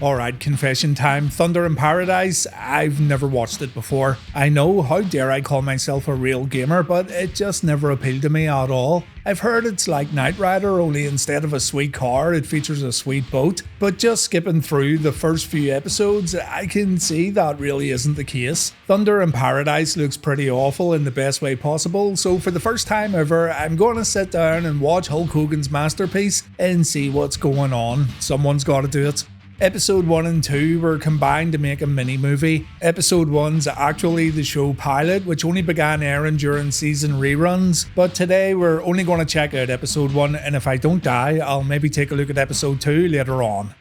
Alright, confession time. Thunder in Paradise? I've never watched it before. I know, how dare I call myself a real gamer, but it just never appealed to me at all. I've heard it's like Knight Rider, only instead of a sweet car, it features a sweet boat. But just skipping through the first few episodes, I can see that really isn't the case. Thunder in Paradise looks pretty awful in the best way possible, so for the first time ever, I'm going to sit down and watch Hulk Hogan's masterpiece and see what's going on. Someone's got to do it. Episode 1 and 2 were combined to make a mini-movie. Episode 1's actually the show pilot, which only began airing during season reruns, but today we're only going to check out episode 1, and if I don't die, I'll maybe take a look at episode 2 later on.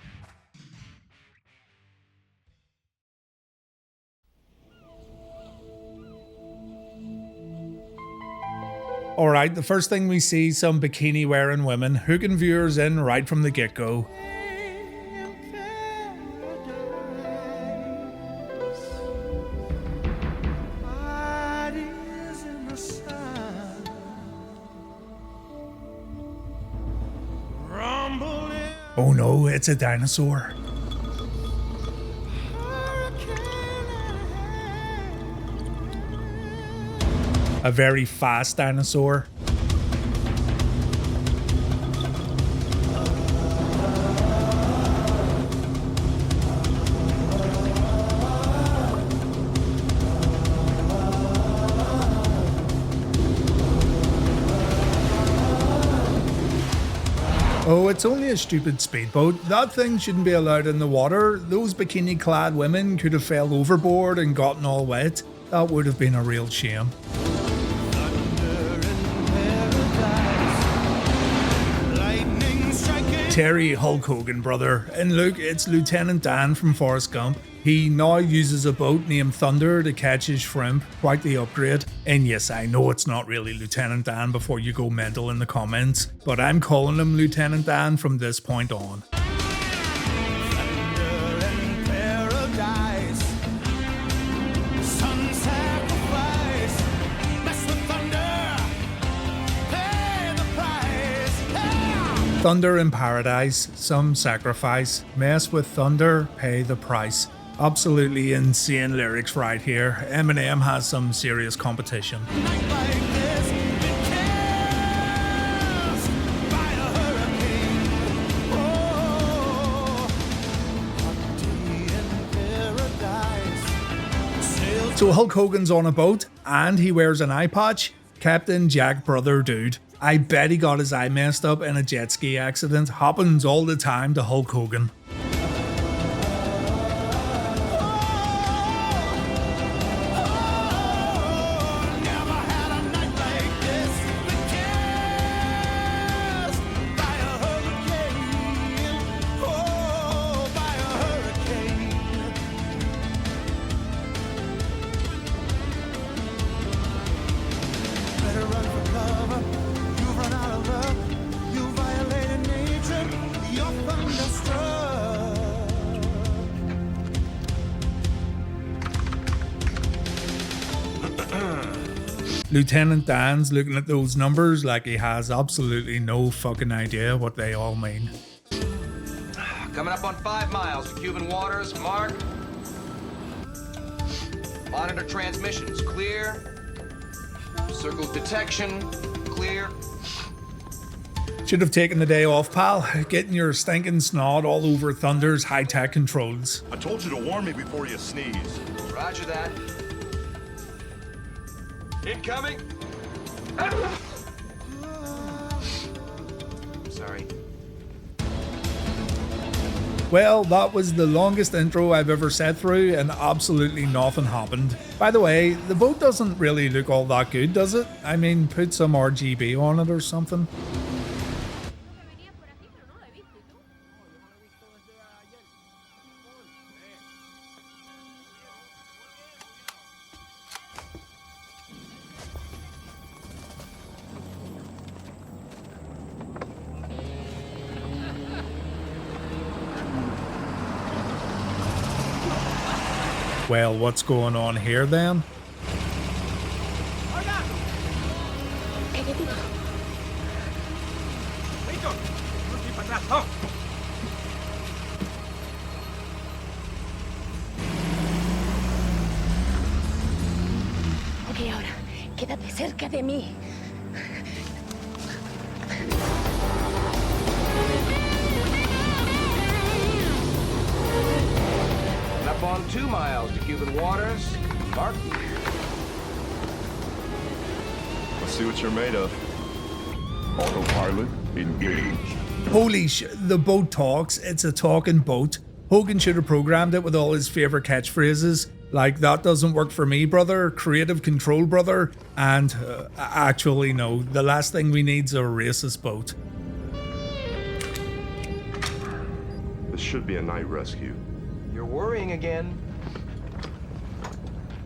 Alright, the first thing we see some bikini wearing women, hooking viewers in right from the get-go. Oh no, it's a dinosaur. A very fast dinosaur. Oh, it's only a stupid speedboat. That thing shouldn't be allowed in the water. Those bikini-clad women could have fell overboard and gotten all wet. That would have been a real shame. Terry Hulk Hogan, brother. And look, it's Lieutenant Dan from Forrest Gump. He now uses a boat named Thunder to catch his shrimp. Quite the upgrade. And yes, I know it's not really Lieutenant Dan before you go mental in the comments, but I'm calling him Lieutenant Dan from this point on. Thunder in Paradise, some sacrifice, mess with thunder, pay the price. Absolutely insane lyrics right here. Eminem has some serious competition. So Hulk Hogan's on a boat and he wears an eye patch. Captain Jack Brother Dude. I bet he got his eye messed up in a jet ski accident. Happens all the time to Hulk Hogan. Lieutenant Dan's looking at those numbers like he has absolutely no fucking idea what they all mean. Coming up on 5 miles to Cuban waters, mark. Monitor transmissions, clear. Circle detection, clear. Should have taken the day off, pal. Getting your stinking snot all over Thunder's high-tech controls. I told you to warn me before you sneeze. Roger that. Incoming. Sorry. Well, that was the longest intro I've ever sat through and absolutely nothing happened. By the way, the boat doesn't really look all that good, does it? I mean, put some RGB on it or something. Well, what's going on here then? cerca de mí. Up on 2 miles to Cuban waters. Mark. Let's see what you're made of. Autopilot engaged. Holy shit, the boat talks. It's a talking boat. Hogan should have programmed it with all his favourite catchphrases, like "that doesn't work for me, brother," "creative control, brother," and actually no, the last thing we need's a racist boat. This should be a night rescue. You're worrying again.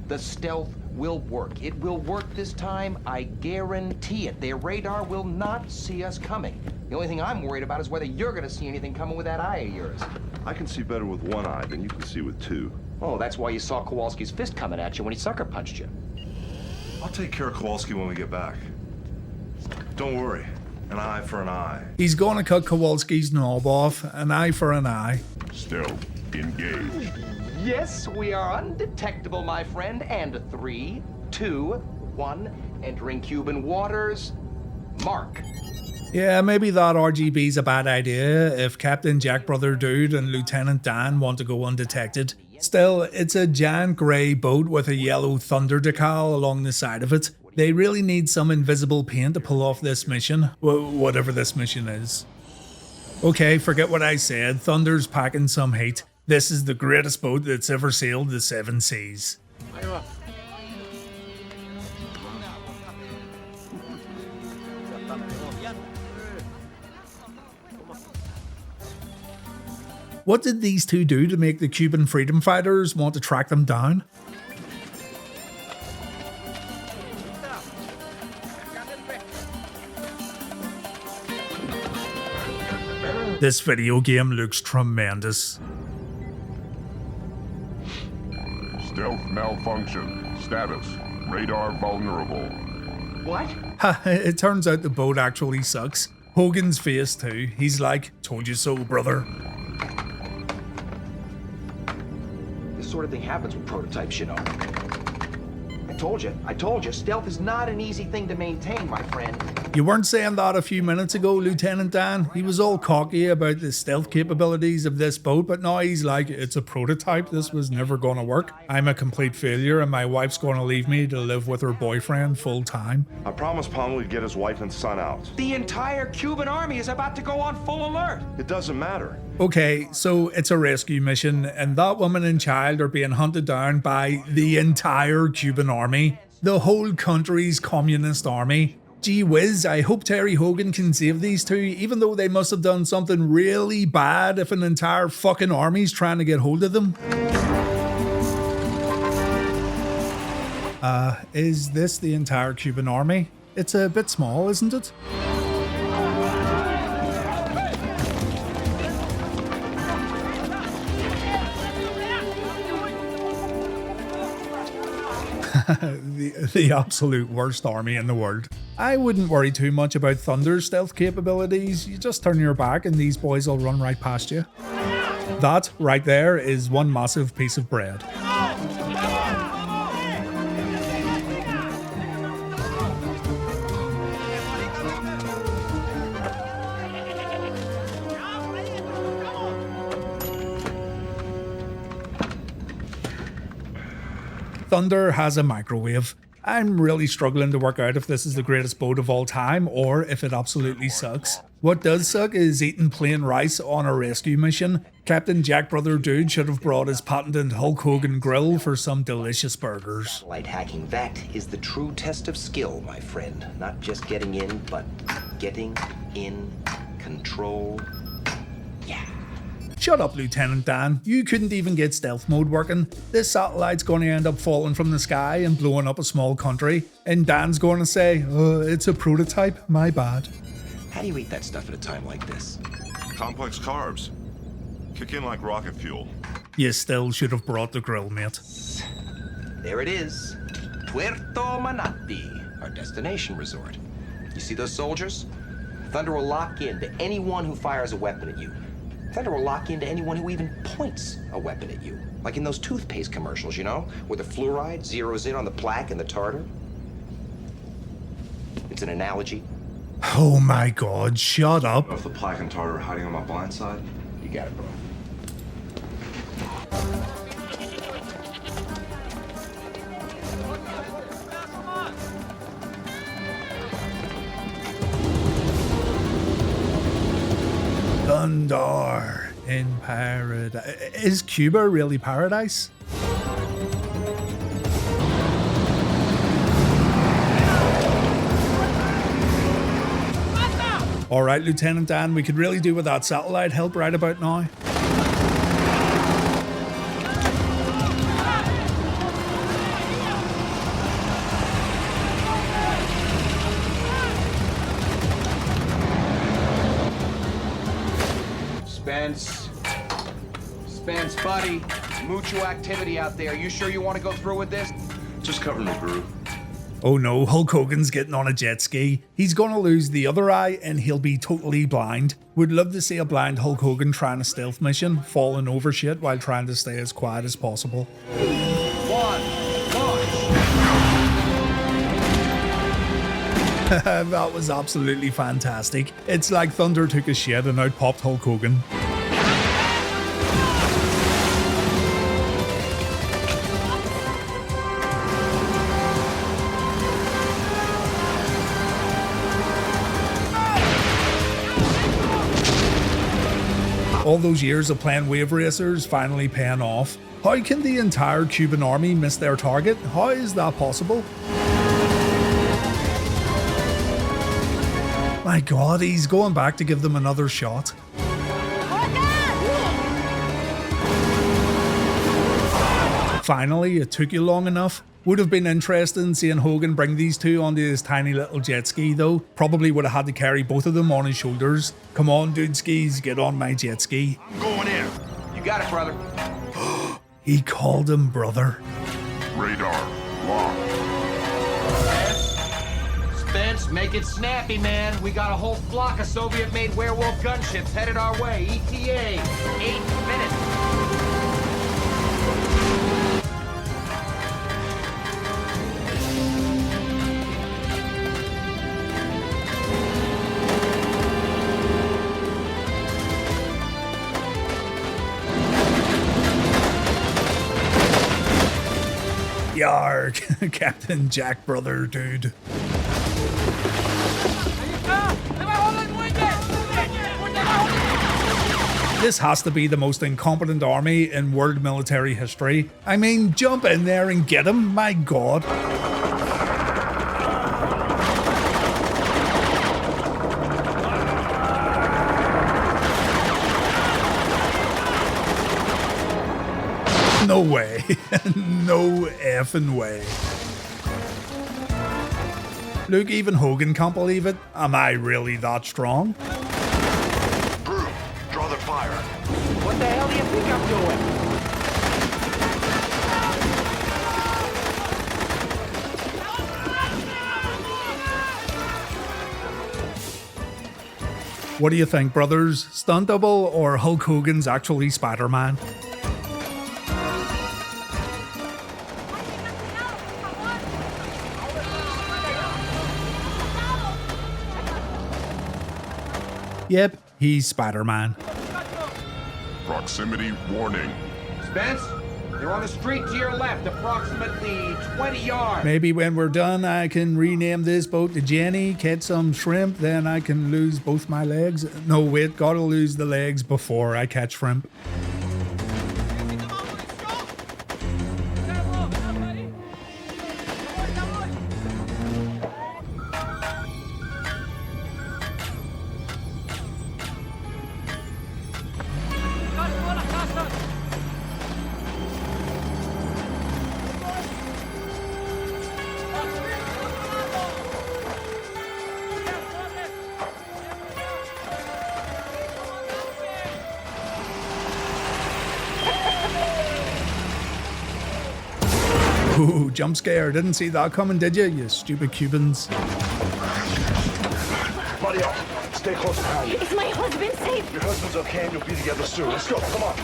The stealth will work. It will work this time, I guarantee it. Their radar will not see us coming. The only thing I'm worried about is whether you're gonna see anything coming with that eye of yours. I can see better with one eye than you can see with two. Oh, that's why you saw Kowalski's fist coming at you when he sucker punched you. I'll take care of Kowalski when we get back. Don't worry. An eye for an eye. He's gonna cut Kowalski's knob off, an eye for an eye. Stealth engaged. Yes, we are undetectable, my friend. And 3, 2, 1, entering Cuban waters. Mark. Yeah, maybe that RGB's a bad idea if Captain Jack Brother Dude and Lieutenant Dan want to go undetected. Still, it's a giant grey boat with a yellow thunder decal along the side of it. They really need some invisible paint to pull off this mission, whatever this mission is. Okay, forget what I said. Thunder's packing some heat. This is the greatest boat that's ever sailed the 7 seas. What did these two do to make the Cuban freedom fighters want to track them down? This video game looks tremendous. Stealth malfunction. Status. Radar vulnerable. What? Ha, it turns out the boat actually sucks. Hogan's face too. He's like, "Told you so, brother." This sort of thing happens with prototypes, you know. I told you, stealth is not an easy thing to maintain, my friend. You weren't saying that a few minutes ago, Lieutenant Dan? He was all cocky about the stealth capabilities of this boat, but now he's like, "It's a prototype, this was never gonna work. I'm a complete failure and my wife's gonna leave me to live with her boyfriend full time." I promised Palmer we'd get his wife and son out. The entire Cuban army is about to go on full alert. It doesn't matter. Okay, so it's a rescue mission, and that woman and child are being hunted down by the entire Cuban army. The whole country's communist army. Gee whiz, I hope Terry Hogan can save these two, even though they must have done something really bad if an entire fucking army's trying to get hold of them. Is this the entire Cuban army? It's a bit small, isn't it? the absolute worst army in the world. I wouldn't worry too much about Thunder's stealth capabilities. You just turn your back and these boys will run right past you. That right there is one massive piece of bread. Thunder has a microwave. I'm really struggling to work out if this is the greatest boat of all time or if it absolutely sucks. What does suck is eating plain rice on a rescue mission. Captain Jack Brother Dude should have brought his patented Hulk Hogan grill for some delicious burgers. Satellite hacking, that is the true test of skill, my friend. Not just getting in, but getting in control. Yeah. Shut up, Lieutenant Dan. You couldn't even get stealth mode working. This satellite's going to end up falling from the sky and blowing up a small country. And Dan's going to say, "It's a prototype, my bad." How do you eat that stuff at a time like this? Complex carbs. Kick in like rocket fuel. You still should have brought the grill, mate. There it is. Puerto Manati, our destination resort. You see those soldiers? Thunder will lock into anyone who fires a weapon at you. Thunder will lock into anyone who even points a weapon at you. Like in those toothpaste commercials, you know? Where the fluoride zeroes in on the plaque and the tartar. It's an analogy. Oh my god, shut up. If the plaque and tartar are hiding on my blind side, You got it, bro. Thunder in paradise. Is Cuba really paradise? Alright, Lieutenant Dan, we could really do with that satellite help right about now. Spence, buddy. Mucho activity out there. You sure you want to go through with this? just cover me, Guru. Oh no, Hulk Hogan's getting on a jet ski. He's gonna lose the other eye and he'll be totally blind. Would love to see a blind Hulk Hogan trying a stealth mission, falling over shit while trying to stay as quiet as possible. That was absolutely fantastic. It's like Thunder took a shit and out popped Hulk Hogan. All those years of playing Wave Racers finally paying off. How can the entire Cuban army miss their target? How is that possible? My god, he's going back to give them another shot. Finally, it took you long enough. Would have been interesting seeing Hogan bring these two onto his tiny little jet ski though. Probably would have had to carry both of them on his shoulders. Come on, dude skis, get on my jet ski. I'm going in. You got it, brother. He called him brother. Radar locked. Spence, make it snappy, man. We got a whole flock of Soviet-made werewolf gunships headed our way. ETA, 8 minutes. Yarg, Captain Jack brother, dude. This has to be the most incompetent army in world military history. I mean, jump in there and get him, my god. No way. No effing way. Look, even Hogan can't believe it. Am I really that strong? Guru, draw their fire. What the hell do you think I'm doing? What do you think, brothers? Stunt double or Hulk Hogan's actually Spider-Man? Yep, he's Spider-Man. Proximity warning. Spence, they're on the street to your left, approximately 20 yards. Maybe when we're done, I can rename this boat to Jenny, catch some shrimp, then I can lose both my legs. No, wait, gotta lose the legs before I catch shrimp. Ooh, jump scare. Didn't see that coming, did you stupid Cubans? Buddy up. Stay close behind you. Is my husband safe? Your husband's okay and you'll be together soon. Let's go. Come on.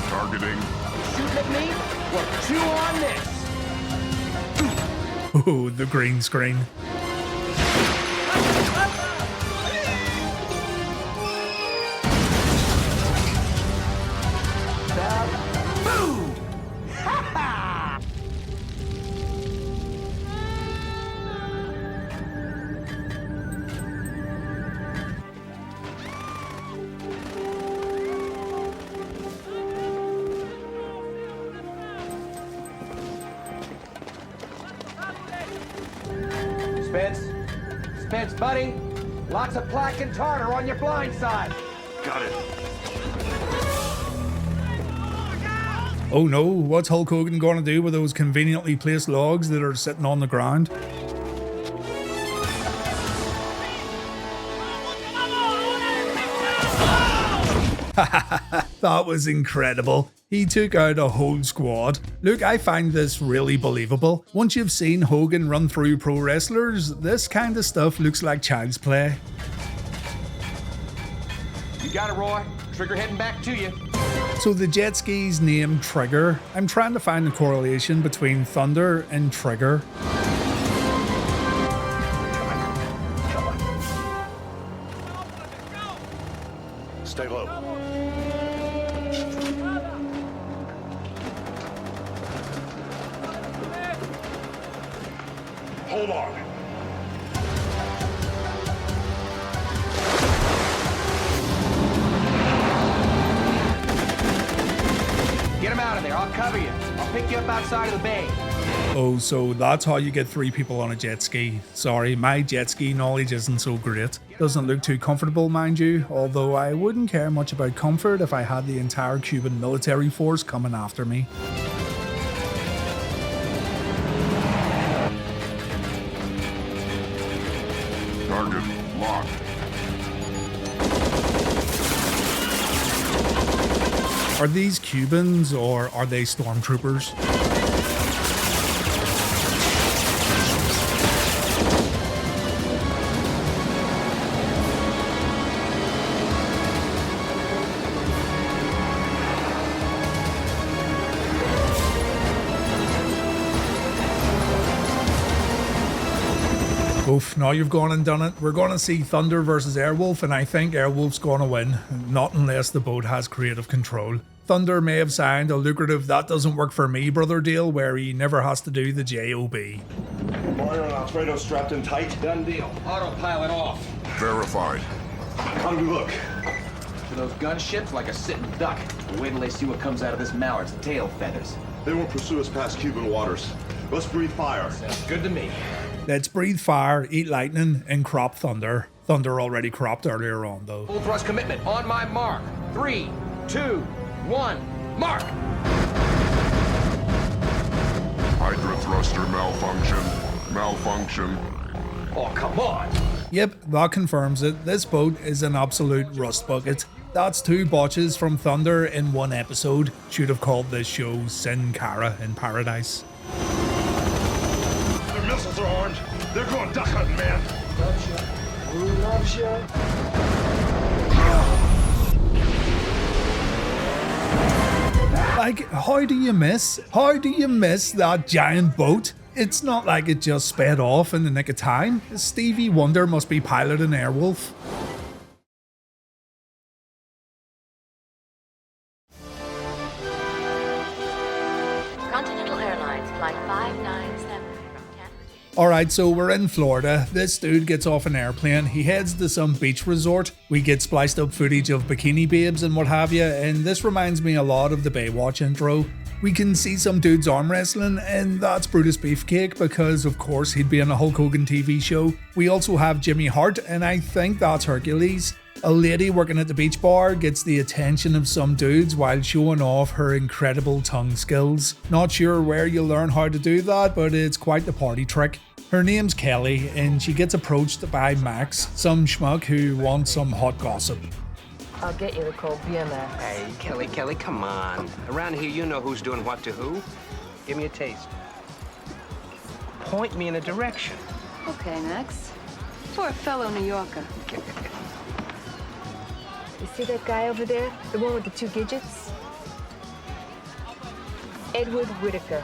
Targeting. Shooting at me? Well, chew on this. Oh, the green screen. Spence, buddy. Lots of plaque and tartar on your blind side. Got it. Oh no, what's Hulk Hogan gonna do with those conveniently placed logs that are sitting on the ground? That was incredible. He took out a whole squad. Look, I find this really believable. Once you've seen Hogan run through pro wrestlers, this kind of stuff looks like child's play. You got it, Roy. Trigger heading back to you. So the jet ski's named Trigger. I'm trying to find the correlation between Thunder and Trigger. Stay low. Hold on. Get him out of there. I'll cover you. I'll pick you up outside of the bay. Oh, so that's how you get 3 people on a jet ski. Sorry, my jet ski knowledge isn't so great. Doesn't look too comfortable, mind you, although I wouldn't care much about comfort if I had the entire Cuban military force coming after me. Target locked. Are these Cubans or are they stormtroopers? Oof, now you've gone and done it. We're going to see Thunder versus Airwolf, and I think Airwolf's going to win. Not unless the boat has creative control. Thunder may have signed a lucrative "that doesn't work for me" brother deal where he never has to do the JOB. Mario and Alfredo strapped in tight. Done deal. Autopilot off. Verified. How do we look? To those gunships like a sitting duck. Wait till they see what comes out of this mallard's tail feathers. They won't pursue us past Cuban waters. Let's breathe fire. Sounds good to me. Let's breathe fire, eat lightning, and crop Thunder. Thunder already cropped earlier on, though. Full thrust commitment. On my mark. 3, 2, 1, mark! Hydra thruster malfunction. Malfunction. Oh, come on! Yep, that confirms it. This boat is an absolute rust bucket. That's 2 botches from Thunder in 1 episode. Should have called this show Sin Cara in Paradise. Their missiles are armed. They're going duck hunting, man. Who loves you? Like, how do you miss? How do you miss that giant boat? It's not like it just sped off in the nick of time. Stevie Wonder must be piloting Airwolf. Continental Airlines Flight 597 from Tampa. Alright, so we're in Florida. This dude gets off an airplane. He heads to some beach resort. We get spliced up footage of bikini babes and what have you, and this reminds me a lot of the Baywatch intro. We can see some dudes arm wrestling, and that's Brutus Beefcake because of course he'd be in a Hulk Hogan TV show. We also have Jimmy Hart, and I think that's Hercules. A lady working at the beach bar gets the attention of some dudes while showing off her incredible tongue skills. Not sure where you learn how to do that, but it's quite the party trick. Her name's Kelly, and she gets approached by Max, some schmuck who wants some hot gossip. I'll get you the cold beer, Max. Hey, Kelly, come on. Around here, you know who's doing what to who. Give me a taste. Point me in a direction. Okay, Max. For a fellow New Yorker. You see that guy over there? The one with the 2 gadgets? Edward Whitaker.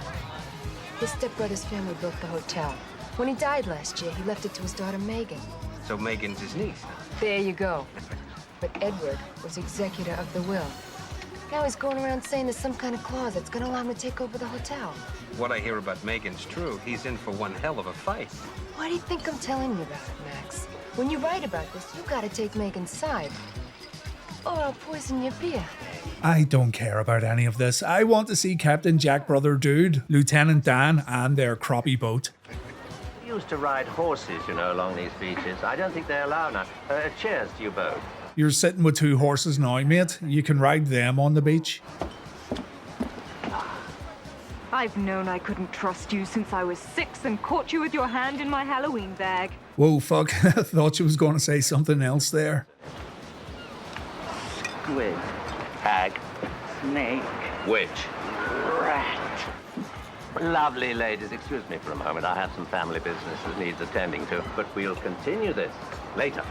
His stepbrother's family built the hotel. When he died last year, he left it to his daughter Megan. So Megan's his niece. There you go. But Edward was executor of the will. Now he's going around saying there's some kind of clause that's gonna allow him to take over the hotel. What I hear about Megan's true. He's in for one hell of a fight. Why do you think I'm telling you about it, Max? When you write about this, you gotta take Megan's side. Or I'll poison your beer. I don't care about any of this. I want to see Captain Jack Brother Dude, Lieutenant Dan, and their crappie boat. We used to ride horses, you know, along these beaches. I don't think they allow now. Cheers to you both. You're sitting with 2 horses now, mate. You can ride them on the beach. I've known I couldn't trust you since I was 6 and caught you with your hand in my Halloween bag. Whoa, fuck. I thought you was going to say something else there. Squid. Hag. Snake. Witch. Rat. Lovely ladies, excuse me for a moment. I have some family business that needs attending to, but we'll continue this later.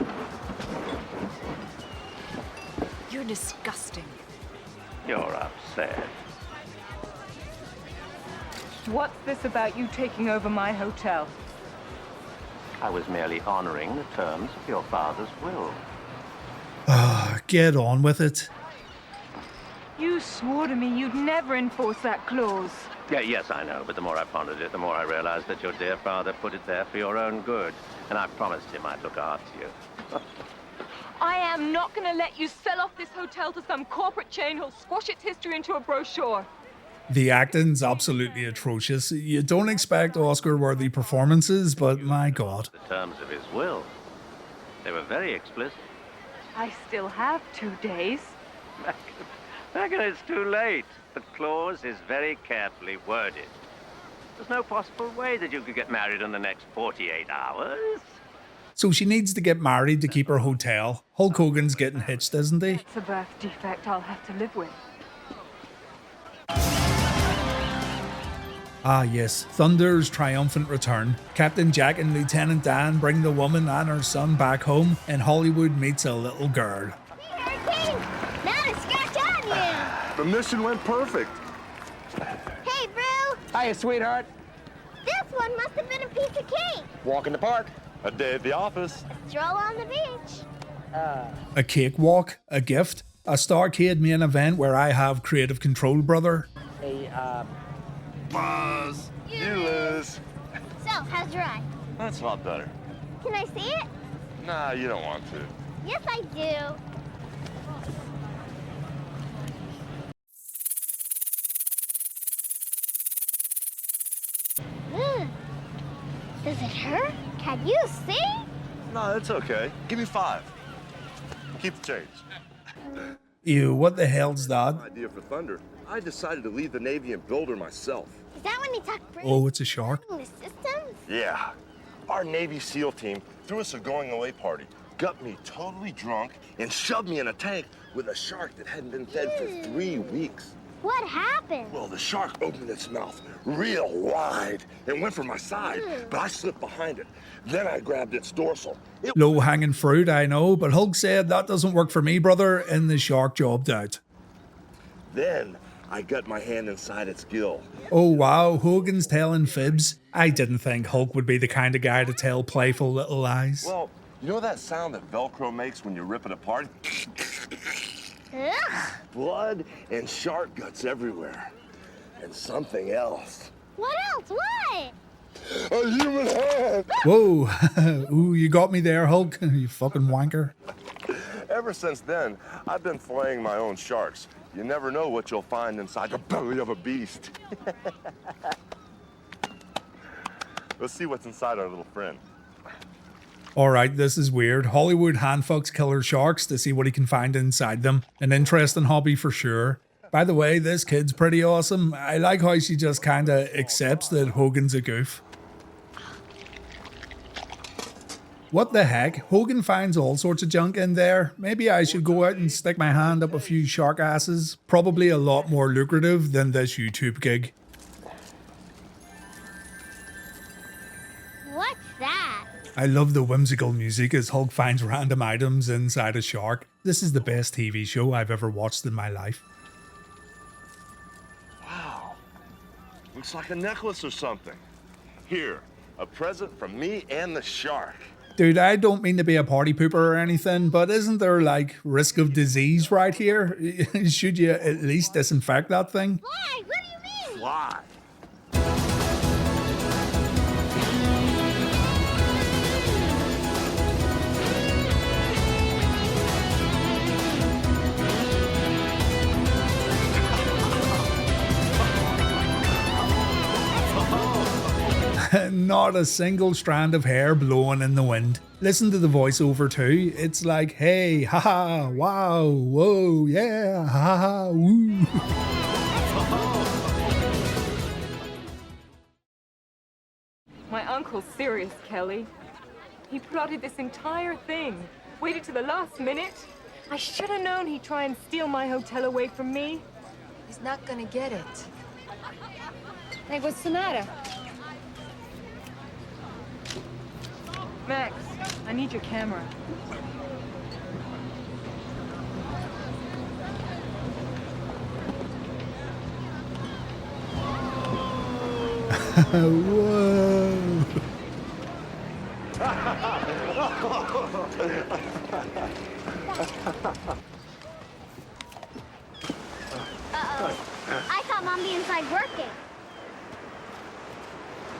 You're disgusting. You're upset. What's this about you taking over my hotel? I was merely honoring the terms of your father's will. Get on with it. You swore to me you'd never enforce that clause. Yeah, yes, I know, but the more I pondered it, the more I realized that your dear father put it there for your own good, and I promised him I'd look after you. I am not going to let you sell off this hotel to some corporate chain who'll squash its history into a brochure. The acting's absolutely atrocious. You don't expect Oscar-worthy performances, but my god. The terms of his will. They were very explicit. I still have 2 days. Megan, it's too late. The clause is very carefully worded. There's no possible way that you could get married in the next 48 hours. So she needs to get married to keep her hotel. Hulk Hogan's getting hitched, isn't he? It's a birth defect I'll have to live with. Ah yes, Thunder's triumphant return. Captain Jack and Lieutenant Dan bring the woman and her son back home, and Hollywood meets a little girl. The mission went perfect. Hey, Brew! Hiya, sweetheart. This one must have been a piece of cake. Walk in the park. A day at the office. A stroll on the beach. A cakewalk, a gift, a Starcade main event where I have creative control, brother. Hey, Buzz. You lose. So, how's your eye? That's a lot better. Can I see it? Nah, you don't want to. Yes, I do. Does it hurt? Can you see? No, it's okay. Give me 5. Keep the change. Ew, what the hell's that? Idea for Thunder. I decided to leave the Navy and build her myself. Is that when you talk Oh, it's a shark. the systems? Yeah. Our Navy SEAL team threw us a going away party, got me totally drunk, and shoved me in a tank with a shark that hadn't been fed for 3 weeks. What happened? Well, the shark opened its mouth real wide and went for my side, but I slipped behind it. Then I grabbed its dorsal. Low-hanging fruit, I know, but Hulk said that doesn't work for me, brother, and the shark jobbed out. Then I got my hand inside its gill. Oh wow, Hogan's telling fibs. I didn't think Hulk would be the kind of guy to tell playful little lies. Well, you know that sound that Velcro makes when you rip it apart? Ugh. Blood and shark guts everywhere. And something else. What else? What? A human hand! Whoa, ooh, you got me there, Hulk, you fucking wanker. Ever since then, I've been filleting my own sharks. You never know what you'll find inside the belly of a beast. Let's see what's inside our little friend. Alright, this is weird. Hollywood handfucks killer sharks to see what he can find inside them. An interesting hobby for sure. By the way, this kid's pretty awesome. I like how she just kinda accepts that Hogan's a goof. What the heck? Hogan finds all sorts of junk in there. Maybe I should go out and stick my hand up a few shark asses. Probably a lot more lucrative than this YouTube gig. What's that? I love the whimsical music as Hulk finds random items inside a shark. This is the best TV show I've ever watched in my life. Wow. Looks like a necklace or something. Here, a present from me and the shark. Dude, I don't mean to be a party pooper or anything, but isn't there like risk of disease right here? Should you at least disinfect that thing? Fly! What do you mean? Fly. Not a single strand of hair blowing in the wind. Listen to the voiceover too. It's like, hey, haha, wow, whoa, yeah, haha, woo. My uncle's serious, Kelly. He plotted this entire thing. Waited to the last minute. I should have known he'd try and steal my hotel away from me. He's not gonna get it. Hey, what's the matter? Max, I need your camera. Whoa. I thought Mom be inside working.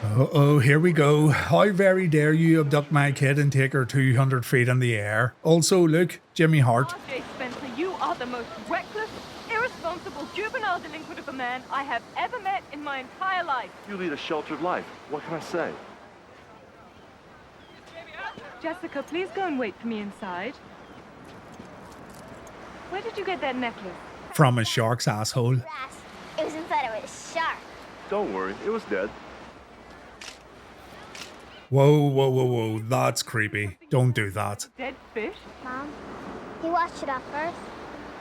Uh-oh, here we go. How very dare you abduct my kid and take her 200 feet in the air. Also, look, Jimmy Hart. R.J. Spencer, you are the most reckless, irresponsible, juvenile delinquent of a man I have ever met in my entire life. You lead a sheltered life. What can I say? Jessica, please go and wait for me inside. Where did you get that necklace? From a shark's asshole. Grass. It was inside of a shark. Don't worry, it was dead. Whoa, whoa, whoa, whoa, that's creepy. Don't do that. Dead fish? Mom, he washed it off first.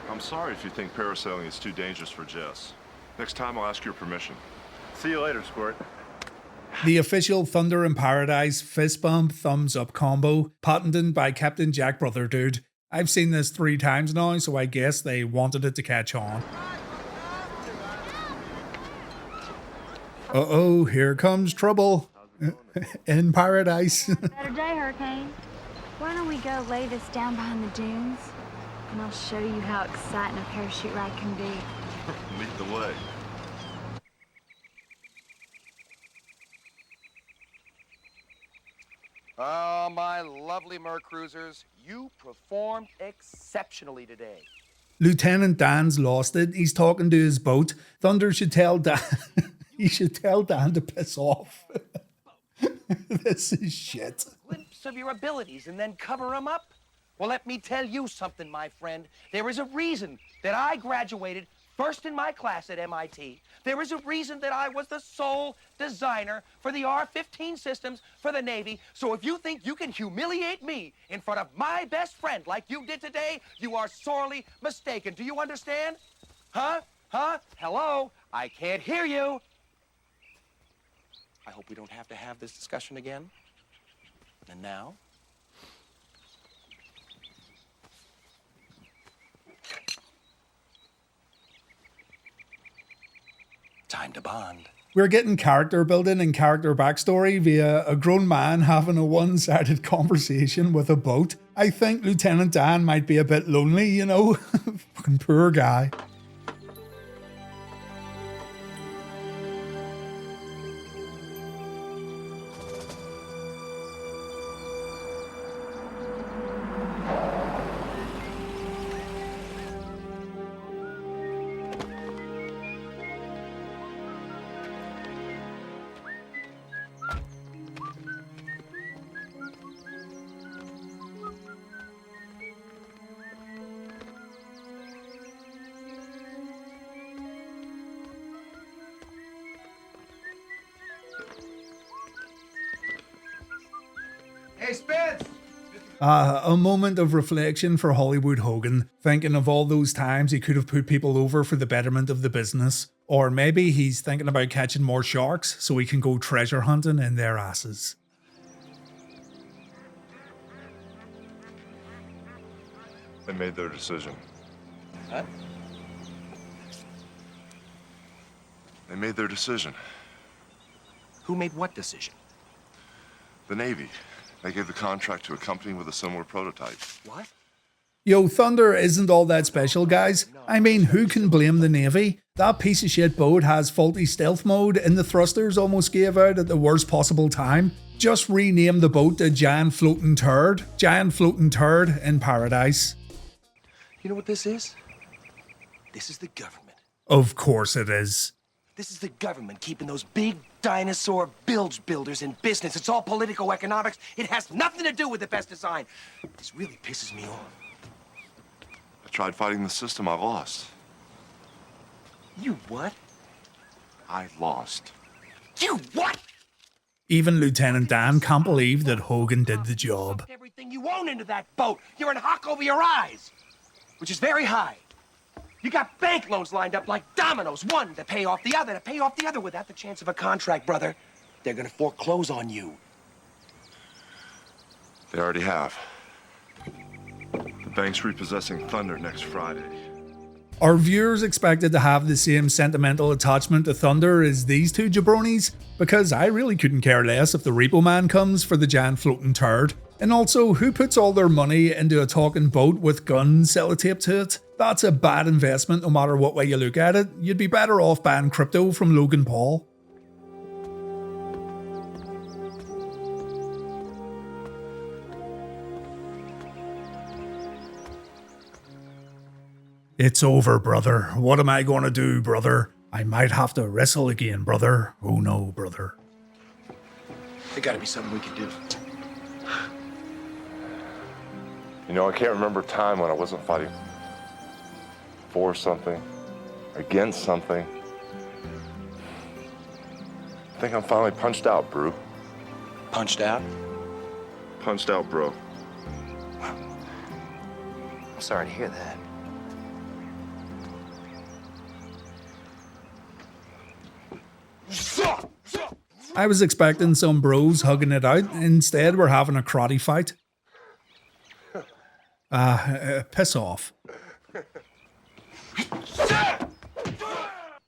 I'm sorry if you think parasailing is too dangerous for Jess. Next time I'll ask your permission. See you later, Squirt. The official Thunder in Paradise fist bump thumbs up combo, patented by Captain Jack Brother Dude. I've seen this 3 times now, so I guess they wanted it to catch on. Uh-oh, here comes trouble. In paradise. Better day, Hurricane. Why don't we go lay this down behind the dunes? And I'll show you how exciting a parachute ride can be. Lead the way. Oh, my lovely mercruisers, you performed exceptionally today. Lieutenant Dan's lost it. He's talking to his boat. Thunder should tell Dan. He should tell Dan to piss off. This is shit. Glimpse of your abilities and then cover them up? Well, let me tell you something, my friend. There is a reason that I graduated first in my class at MIT. There is a reason that I was the sole designer for the R-15 systems for the Navy. So if you think you can humiliate me in front of my best friend like you did today, you are sorely mistaken. Do you understand? Huh? Huh? Hello? I can't hear you. I hope we don't have to have this discussion again. And now? Time to bond. We're getting character building and character backstory via a grown man having a one-sided conversation with a boat. I think Lieutenant Dan might be a bit lonely, you know? Fucking poor guy. Hey, Spence! A moment of reflection for Hollywood Hogan, thinking of all those times he could have put people over for the betterment of the business. Or maybe he's thinking about catching more sharks so he can go treasure hunting in their asses. They made their decision. Huh? They made their decision. Who made what decision? The Navy. They gave the contract to a company with a similar prototype. What? Yo, Thunder isn't all that special, guys. I mean, who can blame the Navy? That piece of shit boat has faulty stealth mode and the thrusters almost gave out at the worst possible time. Just rename the boat to Giant Floating Turd. Giant Floating Turd in Paradise. You know what this is? This is the government. Of course it is. This is the government keeping those big dinosaur bilge builders in business. It's all political economics. It has nothing to do with the best design. This really pisses me off. I tried fighting the system. I lost. You what? I lost. You what? Even Lieutenant Dan can't believe that Hogan did the job. Everything you own into that boat. You're in hock over your eyes, which is very high. You got bank loans lined up like dominoes, one to pay off the other, to pay off the other. Without the chance of a contract, brother, they're gonna foreclose on you. They already have. The bank's repossessing Thunder next Friday. Are viewers expected to have the same sentimental attachment to Thunder as these two jabronis? Because I really couldn't care less if the Repo Man comes for the Giant Floating Turd. And also, who puts all their money into a talking boat with gun sellotape to it? That's a bad investment no matter what way you look at it. You'd be better off buying crypto from Logan Paul. It's over, brother. What am I going to do, brother? I might have to wrestle again, brother. Oh no, brother. There gotta be something we can do. You know, I can't remember a time when I wasn't fighting for something, against something. I think I'm finally punched out, bro. Punched out? Punched out, bro. I'm sorry to hear that. I was expecting some bros hugging it out. Instead, we're having a karate fight. Piss off.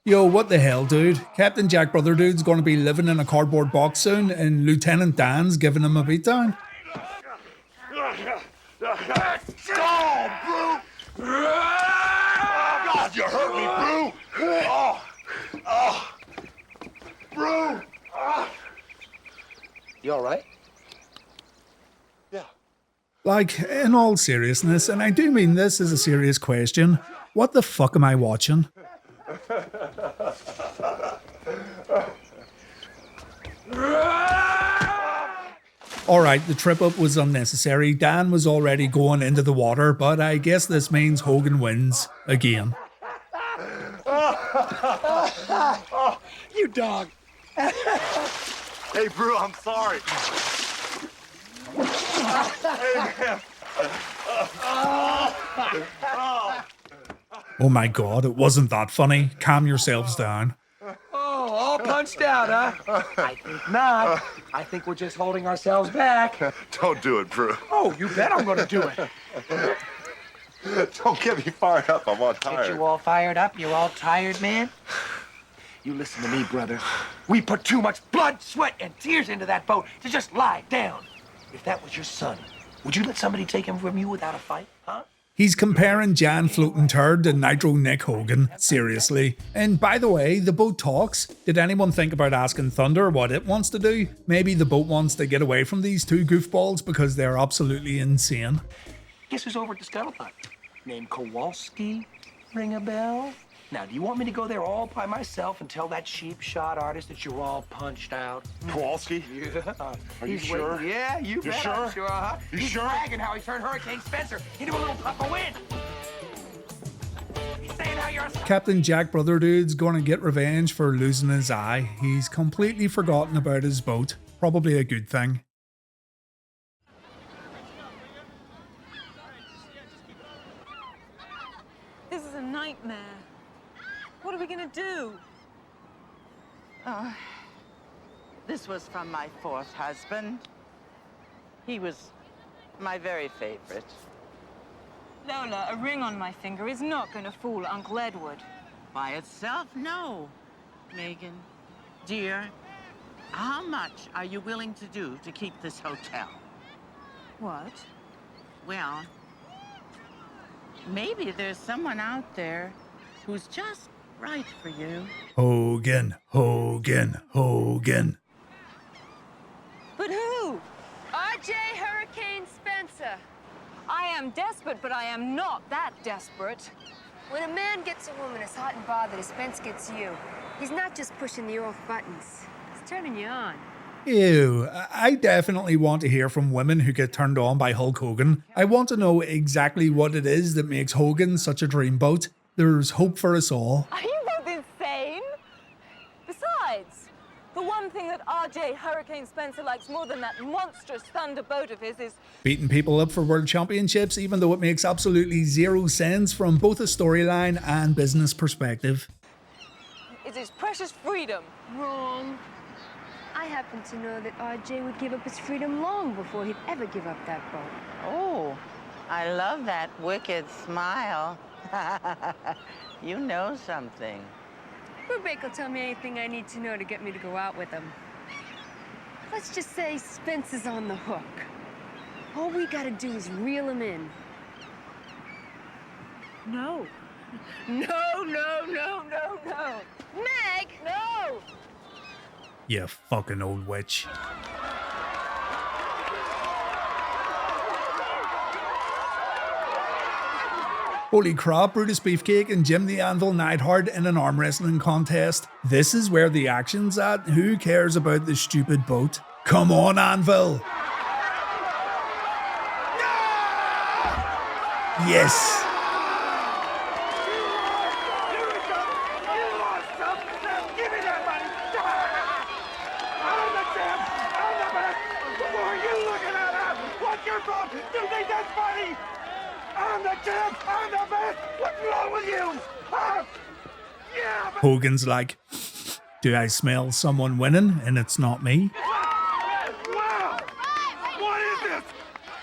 Yo, what the hell, dude? Captain Jack Brother Dude's gonna be living in a cardboard box soon, and Lieutenant Dan's giving him a beatdown. Oh, bro! Oh, God, you hurt me, bro! Oh! Bro! You all right? Yeah. Like, in all seriousness, and I do mean this as a serious question, what the fuck am I watching? Alright, the trip up was unnecessary. Dan was already going into the water, but I guess this means Hogan wins again. You dog. Hey, bro, I'm sorry. Hey, man. Oh my god, it wasn't that funny. Calm yourselves down. Oh, all punched out, huh? I think not. I think we're just holding ourselves back. Don't do it, bro. Oh, you bet I'm gonna do it. Don't get me fired up. I'm all tired. Get you all fired up? You all tired, man? You listen to me, brother. We put too much blood, sweat, and tears into that boat to just lie down. If that was your son, would you let somebody take him from you without a fight, huh? He's comparing Giant Floating Turd to Nitro Nick Hogan, seriously. And by the way, the boat talks. Did anyone think about asking Thunder what it wants to do? Maybe the boat wants to get away from these two goofballs because they're absolutely insane. Guess who's over at the scuttlebutt? Named Kowalski? Ring a bell? Now, do you want me to go there all by myself and tell that cheap shot artist that you're all punched out? Kowalski? Yeah. Are you sure? Waiting. Yeah, you bet sure? I'm sure, huh? You He's sure? bragging how he turned Hurricane Spencer into a little puff of wind. He's saying how you're a... Captain Jack Brother Dude's gonna get revenge for losing his eye. He's completely forgotten about his boat. Probably a good thing. This is a nightmare. What are we gonna do? Oh, this was from my fourth husband. He was my very favorite. Lola, a ring on my finger is not gonna fool Uncle Edward. By itself, no. Megan, dear, How much are you willing to do to keep this hotel? What? Well, maybe there's someone out there who's just right for you. Hogan, Hogan, Hogan. But who? R.J. Hurricane Spencer. I am desperate, but I am not that desperate. When a man gets a woman as hot and bothered as Spence gets you, he's not just pushing the off buttons. He's turning you on. Ew, I definitely want to hear from women who get turned on by Hulk Hogan. I want to know exactly what it is that makes Hogan such a dreamboat. There's hope for us all. Are you both insane? Besides, the one thing that R.J. Hurricane Spencer likes more than that monstrous thunderboat of his is Beating people up for world championships, even though it makes absolutely zero sense from both a storyline and business perspective. his precious freedom. Wrong. I happen to know that R.J. would give up his freedom long before he'd ever give up that boat. Oh, I love that wicked smile. You know something. Brubaker will tell me anything I need to know to get me to go out with him. Let's just say Spence is on the hook. All we gotta do is reel him in. No. No, no, no, no, no. Meg! No! You fucking old witch. Holy crap, Brutus Beefcake and Jim the Anvil Neidhart in an arm wrestling contest. This is where the action's at. Who cares about the stupid boat? Come on, Anvil! Yes! Hogan's like, do I smell someone winning and it's not me? Wow! What is this?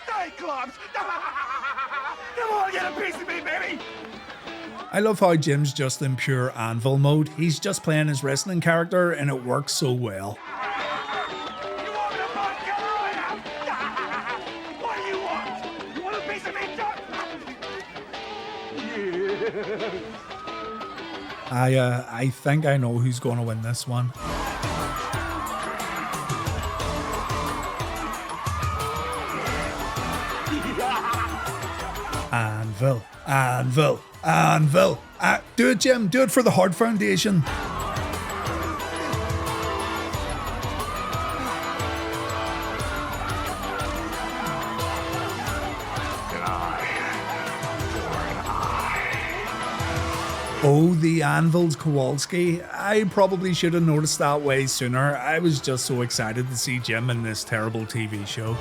Cyclops! Come on, get a piece of me, baby! I love how Jim's just in pure Anvil mode. He's just playing his wrestling character and it works so well. What do you want? You want a piece of me, Chuck? I think I know who's going to win this one. Anvil, Anvil, Anvil. Do it, Jim. Do it for the Heart Foundation. Oh, the Anvil's Kowalski. I probably should have noticed that way sooner. I was just so excited to see Jim in this terrible TV show.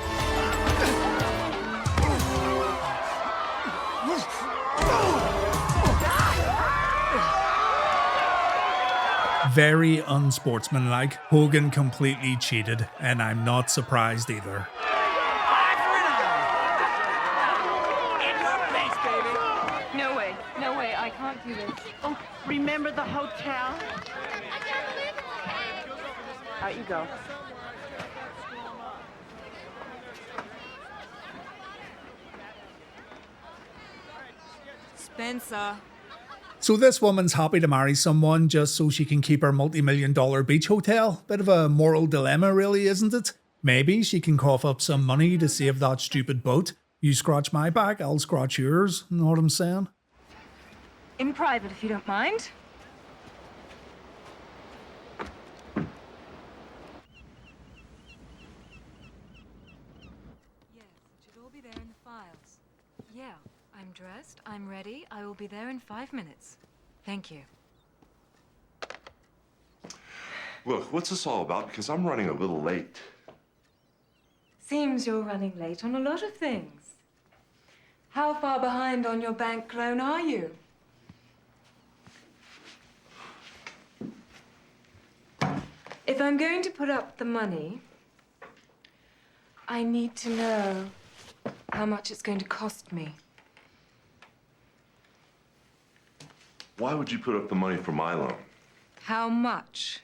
Very unsportsmanlike. Hogan completely cheated, and I'm not surprised either. No way. No way. I can't do this. Oh, remember the hotel? Out you go. Spencer. So this woman's happy to marry someone just so she can keep her multi-million-dollar beach hotel. Bit of a moral dilemma really, isn't it? Maybe she can cough up some money to save that stupid boat. You scratch my back, I'll scratch yours. Know what I'm saying? In private, if you don't mind. Yes, it should all be there in the files. Yeah, I'm dressed, I'm ready. I will be there in 5 minutes. Thank you. Look, what's this all about? Because I'm running a little late. Seems you're running late on a lot of things. How far behind on your bank loan are you? If I'm going to put up the money, I need to know how much it's going to cost me. Why would you put up the money for my loan? How much?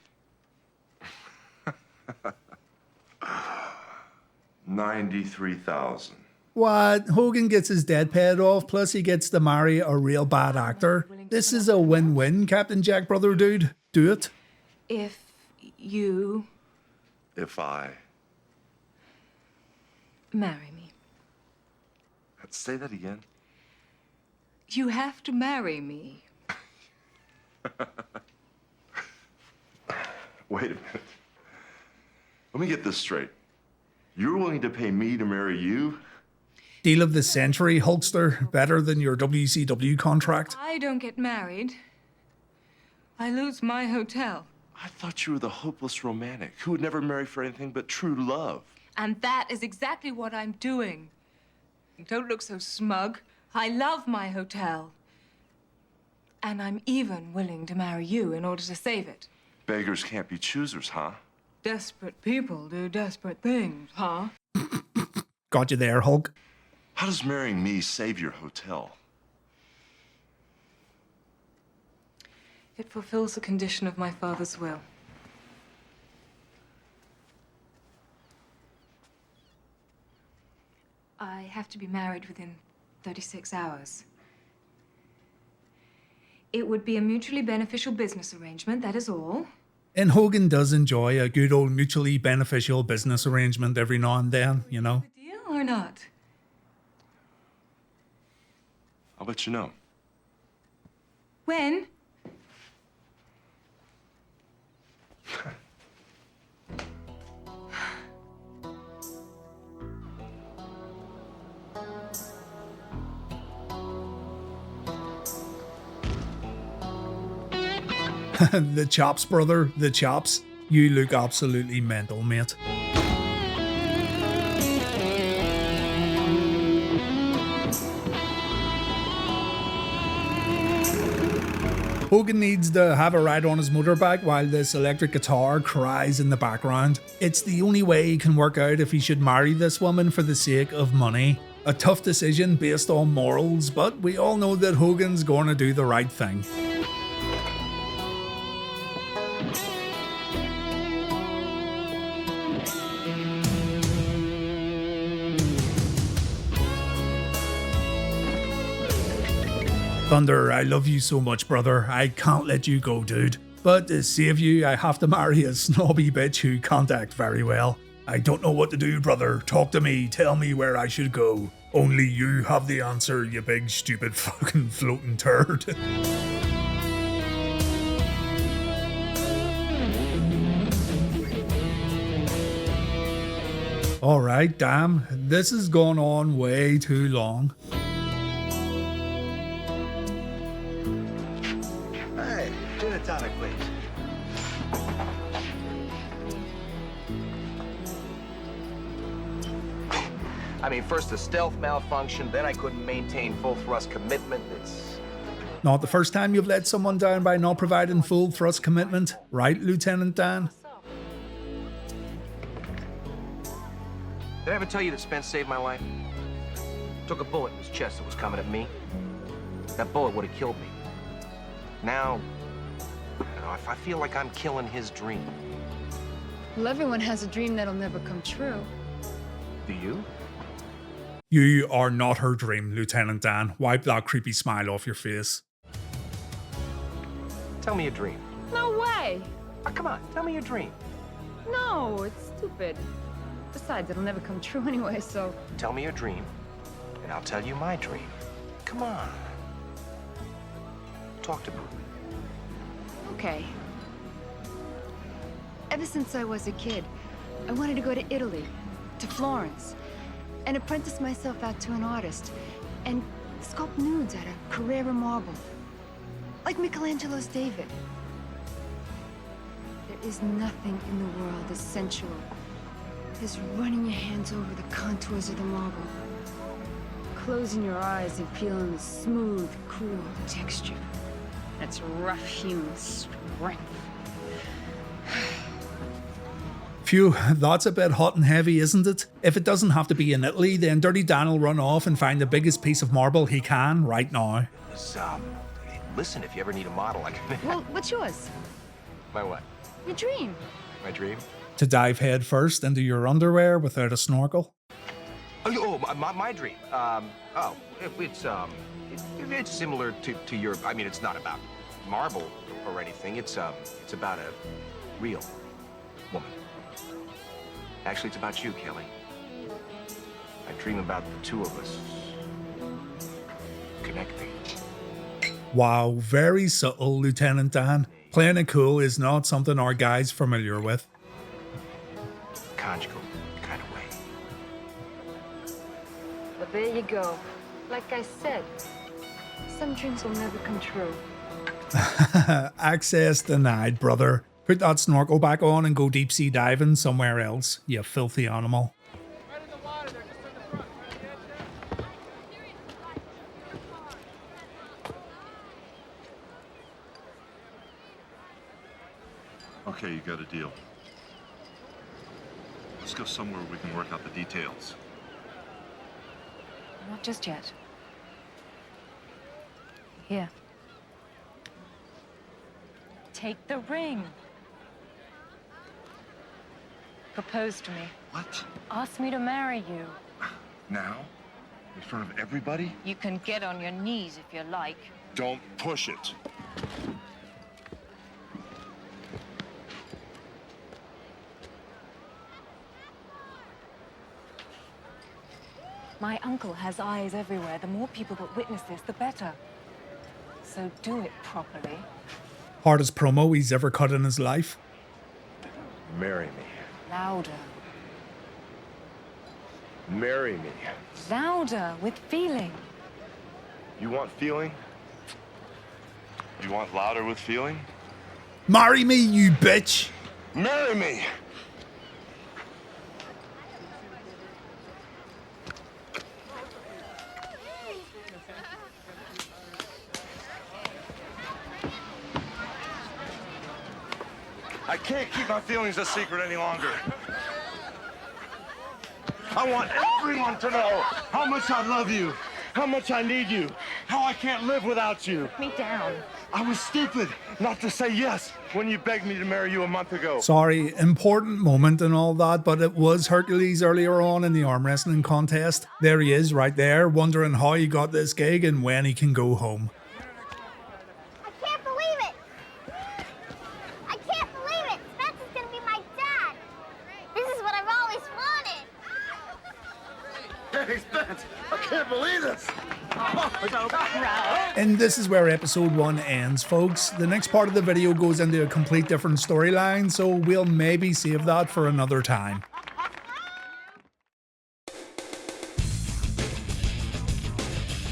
$93,000. What? Hogan gets his debt paid off, plus he gets to marry a real bad actor. This is a win-win, Captain Jack Brother dude. Do it. If you If I... marry me. Say that again. You have to marry me. Wait a minute. Let me get this straight. You're willing to pay me to marry you? Deal of the century, Hulkster. Better than your WCW contract. I don't get married. I lose my hotel. I thought you were the hopeless romantic who would never marry for anything but true love. And that is exactly what I'm doing. Don't look so smug. I love my hotel. And I'm even willing to marry you in order to save it. Beggars can't be choosers, huh? Desperate people do desperate things, huh? Got you there, Hulk. How does marrying me save your hotel? It fulfills the condition of my father's will. I have to be married within 36 hours. It would be a mutually beneficial business arrangement, that is all. And Hogan does enjoy a good old mutually beneficial business arrangement every now and then, you know. Deal or not? I'll let you know. When? The chops, brother, the chops. You look absolutely mental, mate. Hogan needs to have a ride on his motorbike while this electric guitar cries in the background. It's the only way he can work out if he should marry this woman for the sake of money. A tough decision based on morals, but we all know that Hogan's going to do the right thing. Thunder, I love you so much, brother. I can't let you go, dude. But to save you, I have to marry a snobby bitch who can't act very well. I don't know what to do, brother. Talk to me. Tell me where I should go. Only you have the answer, you big stupid fucking floating turd. Alright, damn. This has gone on way too long. Hey, gin and tonic, please. I mean, first the stealth malfunction, then I couldn't maintain full thrust commitment. It's... Not the first time you've let someone down by not providing full thrust commitment, right, Lieutenant Dan? Did I ever tell you that Spence saved my life? Took a bullet in his chest that was coming at me. That bullet would have killed me. Now, I don't know, I feel like I'm killing his dream. Well, everyone has a dream that'll never come true. Do you? You are not her dream, Lieutenant Dan. Wipe that creepy smile off your face. Tell me a dream. No way! Oh, come on, tell me your dream. No, it's stupid. Besides, it'll never come true anyway, so... Tell me your dream, and I'll tell you my dream. Come on. Talk to me. Okay. Ever since I was a kid, I wanted to go to Italy, to Florence, and apprentice myself out to an artist, and sculpt nudes out of Carrara marble, like Michelangelo's David. There is nothing in the world as sensual as running your hands over the contours of the marble, closing your eyes and feeling the smooth, cool texture. That's rough-hewn strength. Phew, that's a bit hot and heavy, isn't it? If it doesn't have to be in Italy, then Dirty Dan will run off and find the biggest piece of marble he can right now. Listen, if you ever need a model, I can... Well, what's yours? My what? Your dream. My dream? To dive head first into your underwear without a snorkel? My dream. It's similar to your. I mean, it's not about marble or anything. It's about a real woman. Actually, it's about you, Kelly. I dream about the two of us connecting. Wow, very subtle, Lieutenant Dan. Playing it cool is not something our guy's familiar with. Conjugal kind of way. But there you go. Like I said, some dreams will never come true. Access denied, brother. Put that snorkel back on and go deep sea diving somewhere else, you filthy animal. Okay, you got a deal. Let's go somewhere where we can work out the details. Not just yet. Here. Take the ring. Propose to me. What? Ask me to marry you. Now? In front of everybody? You can get on your knees if you like. Don't push it. My uncle has eyes everywhere. The more people that witness this, the better. So do it properly. Hardest promo he's ever cut in his life. Marry me. Louder. Marry me. Louder, with feeling. You want feeling? You want louder with feeling? Marry me, you bitch! Marry me! I can't keep my feelings a secret any longer. I want everyone to know how much I love you, how much I need you, how I can't live without you. Put me down. I was stupid not to say yes when you begged me to marry you a month ago. Sorry, important moment and all that, but it was Hercules earlier on in the arm wrestling contest. There he is right there, wondering how he got this gig and when he can go home. I can't believe it! I can't believe it! Spence is gonna be my dad! This is what I've always wanted! Hey, Spence, I can't believe this! So proud. And this is where episode 1 ends, folks. The next part of the video goes into a complete different storyline, so we'll maybe save that for another time.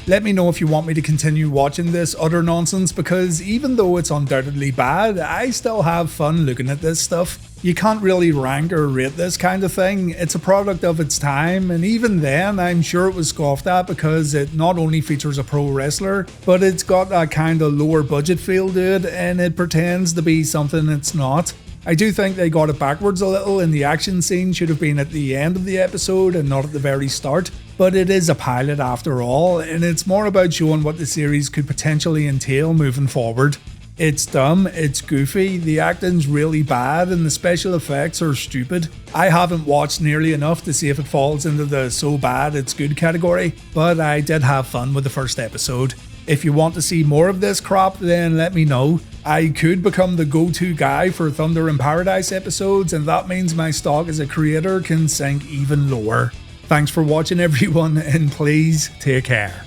Let me know if you want me to continue watching this utter nonsense, because even though it's undoubtedly bad, I still have fun looking at this stuff. You can't really rank or rate this kind of thing. It's a product of its time, and even then I'm sure it was scoffed at because it not only features a pro wrestler, but it's got that kind of lower budget feel to it, and it pretends to be something it's not. I do think they got it backwards a little, and the action scene should have been at the end of the episode and not at the very start, but it is a pilot after all, and it's more about showing what the series could potentially entail moving forward. It's dumb, it's goofy, the acting's really bad, and the special effects are stupid. I haven't watched nearly enough to see if it falls into the so bad it's good category, but I did have fun with the first episode. If you want to see more of this crap, then let me know. I could become the go-to guy for Thunder in Paradise episodes, and that means my stock as a creator can sink even lower. Thanks for watching everyone, and please take care.